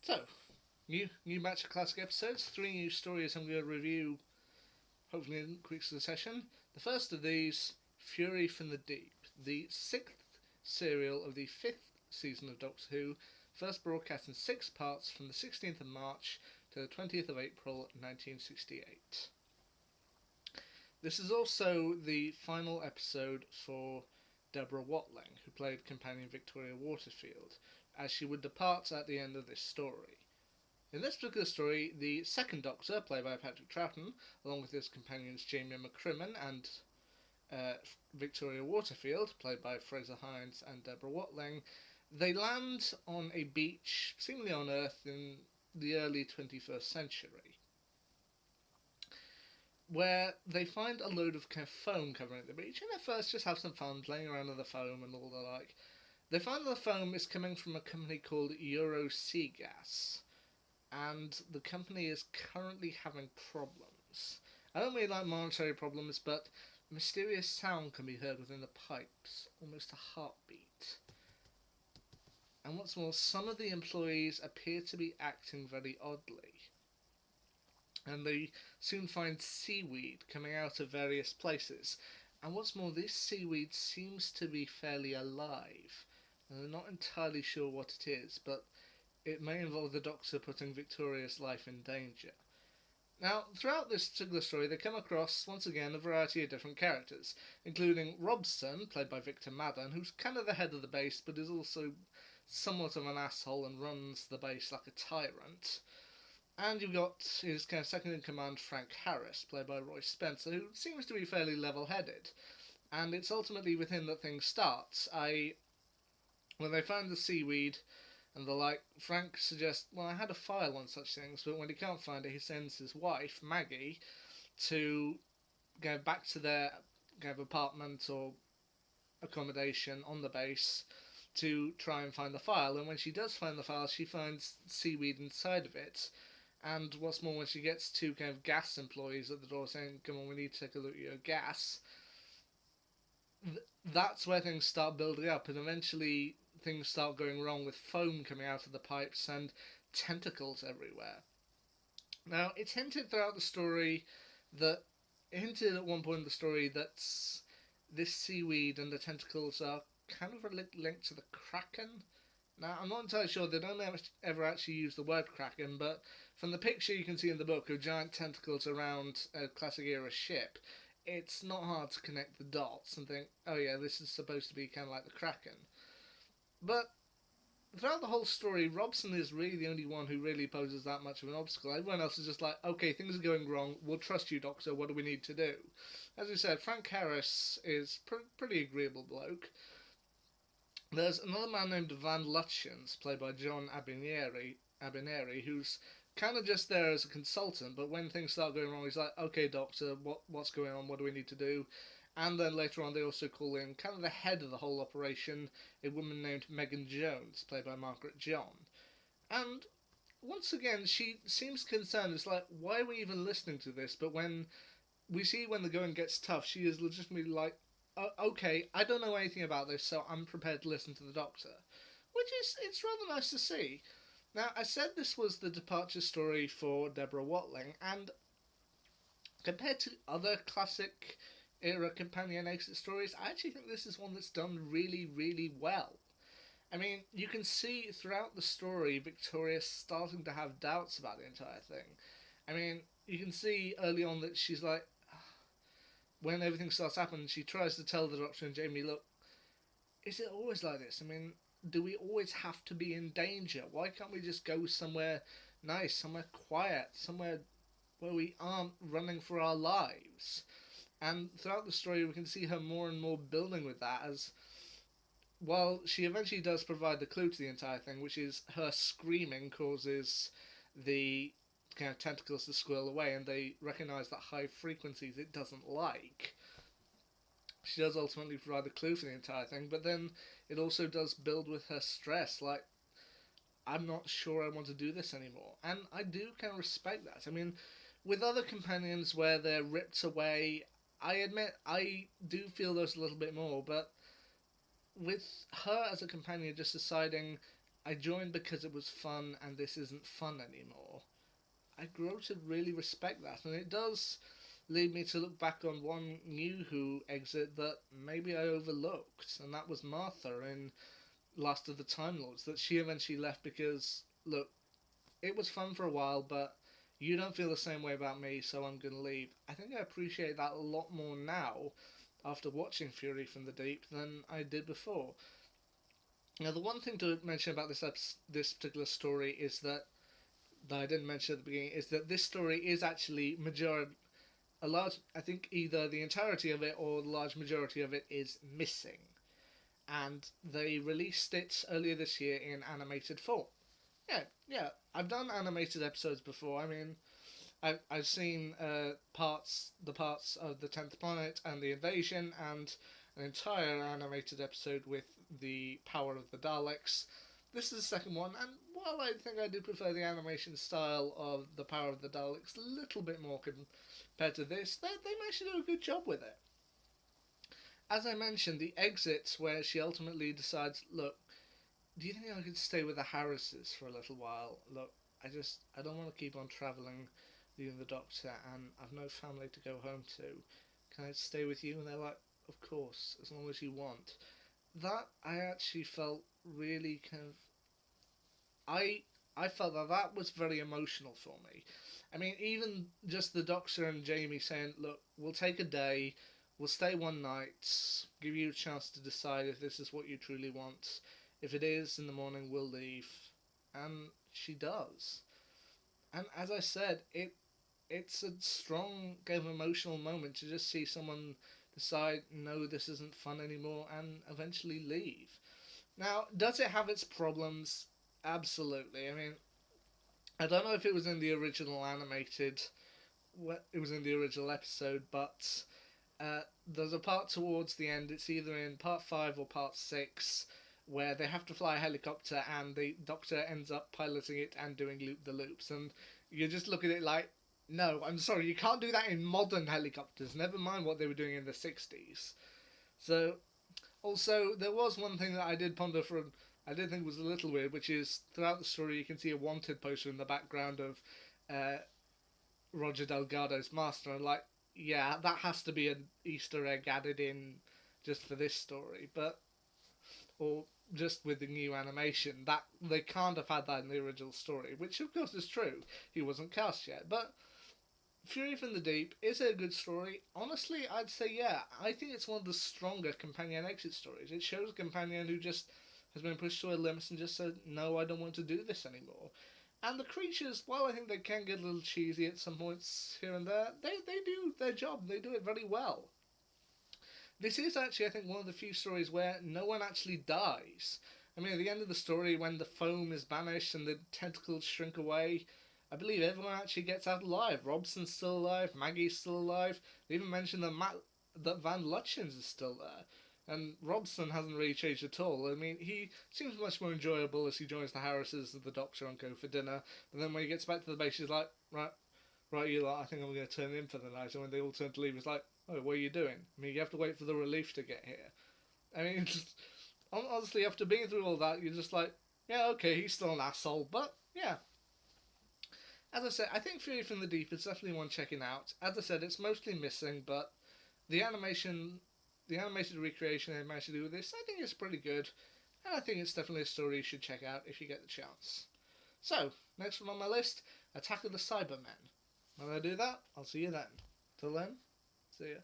So, new batch of classic episodes, three new stories I'm going to review, hopefully in quick succession. The first of these, Fury from the Deep, the sixth serial of the fifth season of Doctor Who, first broadcast in 6 parts from the 16th of March to the 20th of April 1968. This is also the final episode for Deborah Watling, who played companion Victoria Waterfield, as she would depart at the end of this story. In this particular story, the second Doctor, played by Patrick Troughton, along with his companions Jamie McCrimmon and Victoria Waterfield, played by Fraser Hines and Deborah Watling, they land on a beach, seemingly on Earth, in the early 21st century, where they find a load of foam covering the beach, and at first just have some fun playing around in the foam and all the like. They find that the foam is coming from a company called Euro Sea Gas, and the company is currently having problems. I don't mean like monetary problems, but mysterious sound can be heard within the pipes, almost a heartbeat. And what's more, some of the employees appear to be acting very oddly. And they soon find seaweed coming out of various places. And what's more, this seaweed seems to be fairly alive. And they're not entirely sure what it is, but it may involve the Doctor putting Victoria's life in danger. Now, throughout this particular story, they come across, once again, a variety of different characters, including Robson, played by Victor Madden, who's kind of the head of the base, but is also somewhat of an asshole and runs the base like a tyrant. And you've got his kind of second-in-command, Frank Harris, played by Roy Spencer, who seems to be fairly level-headed. And it's ultimately with him that things start. When they find the seaweed, and the like, Frank suggests, well, I had a file on such things, but when he can't find it, he sends his wife, Maggie, to go back to their apartment or accommodation on the base to try and find the file. And when she does find the file, she finds seaweed inside of it. And what's more, when she gets two gas employees at the door saying, come on, we need to take a look at your gas, that's where things start building up, and eventually things start going wrong with foam coming out of the pipes and tentacles everywhere. Now, it's hinted throughout the story hinted at one point in the story that this seaweed and the tentacles are kind of linked to the Kraken. Now, I'm not entirely sure, they don't ever actually use the word Kraken, but from the picture you can see in the book of giant tentacles around a classic era ship, it's not hard to connect the dots and think, oh yeah, this is supposed to be kind of like the Kraken. But throughout the whole story, Robson is really the only one who really poses that much of an obstacle. Everyone else is just like, okay, things are going wrong, we'll trust you, Doctor, what do we need to do? As we said, Frank Harris is pretty agreeable bloke. There's another man named Van Lutchens, played by John Abineri, who's kind of just there as a consultant, but when things start going wrong, he's like, okay, Doctor, what's going on, what do we need to do? And then later on, they also call in kind of the head of the whole operation, a woman named Megan Jones, played by Margaret John. And once again, she seems concerned. It's like, why are we even listening to this? But when the going gets tough, she is legitimately like, okay, I don't know anything about this, so I'm prepared to listen to the Doctor. It's rather nice to see. Now, I said this was the departure story for Deborah Watling, and compared to other classic era companion exit stories, I actually think this is one that's done really, really well. I mean, you can see throughout the story Victoria starting to have doubts about the entire thing. I mean, you can see early on that she's like, when everything starts happening, she tries to tell the Doctor and Jamie, look, is it always like this? I mean, do we always have to be in danger? Why can't we just go somewhere nice, somewhere quiet, somewhere where we aren't running for our lives? And throughout the story, we can see her more and more building with that, as while she eventually does provide the clue to the entire thing, which is her screaming causes the tentacles to squirrel away, and they recognise that high frequencies it doesn't like. She does ultimately provide the clue for the entire thing, but then it also does build with her stress, like, I'm not sure I want to do this anymore. And I do kind of respect that. I mean, with other companions where they're ripped away, I admit I do feel those a little bit more, but with her as a companion just deciding, I joined because it was fun and this isn't fun anymore, I grow to really respect that. And it does lead me to look back on one new Who exit that maybe I overlooked, and that was Martha in Last of the Time Lords, that she eventually left because, look, it was fun for a while, but you don't feel the same way about me, so I'm going to leave. I think I appreciate that a lot more now after watching Fury from the Deep than I did before. Now, the one thing to mention about this particular story is that I didn't mention at the beginning is that this story is actually a large. I think either the entirety of it or the large majority of it is missing, and they released it earlier this year in animated form. Yeah, yeah. I've done animated episodes before. I mean, I've seen the parts of the 10th Planet and the Invasion, and an entire animated episode with the Power of the Daleks. This is the second one, and while I think I do prefer the animation style of the Power of the Daleks a little bit more compared to this, they managed to do a good job with it. As I mentioned, the exits where she ultimately decides, look, do you think I could stay with the Harrises for a little while? Look, I don't want to keep on travelling, leaving the Doctor, and I've no family to go home to. Can I stay with you? And they're like, of course, as long as you want. That I actually felt really kind of. I felt that was very emotional for me. I mean, even just the Doctor and Jamie saying, look, we'll take a day, we'll stay one night, give you a chance to decide if this is what you truly want. If it is, in the morning we'll leave. And she does. And as I said, it's a strong kind of emotional moment to just see someone decide, no, this isn't fun anymore, and eventually leave. Now, does it have its problems? Absolutely. I mean, I don't know if it was in the original animated, it was in the original episode, but there's a part towards the end. It's either in part 5 or part 6 where they have to fly a helicopter and the Doctor ends up piloting it and doing loop the loops, and you just look at it like, no, I'm sorry, you can't do that in modern helicopters. Never mind what they were doing in the 60s. So also, there was one thing that I did ponder for, I did think was a little weird, which is throughout the story you can see a wanted poster in the background of Roger Delgado's master, and like, yeah, that has to be an Easter egg added in just for this story, but or just with the new animation, that they can't have had that in the original story, which of course is true. He wasn't cast yet, but Fury from the Deep is it a good story? Honestly, I'd say yeah. I think it's one of the stronger companion exit stories. It shows a companion who just has been pushed to her limits and just said, no, I don't want to do this anymore. And the creatures, while I think they can get a little cheesy at some points here and there, they do their job. They do it very well. This is actually, I think, one of the few stories where no one actually dies. I mean, at the end of the story, when the foam is banished and the tentacles shrink away, I believe everyone actually gets out alive. Robson's still alive, Maggie's still alive. They even mention that Van Lutyens is still there. And Robson hasn't really changed at all. I mean, he seems much more enjoyable as he joins the Harrises and the Doctor and go for dinner. But then when he gets back to the base, he's like, right, you lot, I think I'm going to turn in for the night. And when they all turn to leave, it's like, oh, what are you doing? I mean, you have to wait for the relief to get here. I mean, honestly, after being through all that, you're just like, yeah, okay, he's still an asshole, but yeah. As I said, I think Fury from the Deep is definitely one checking out. As I said, it's mostly missing, but the animation, the animated recreation they managed to do with this, I think it's pretty good. And I think it's definitely a story you should check out if you get the chance. So, next one on my list, Attack of the Cybermen. When I do that, I'll see you then. Till then, see ya.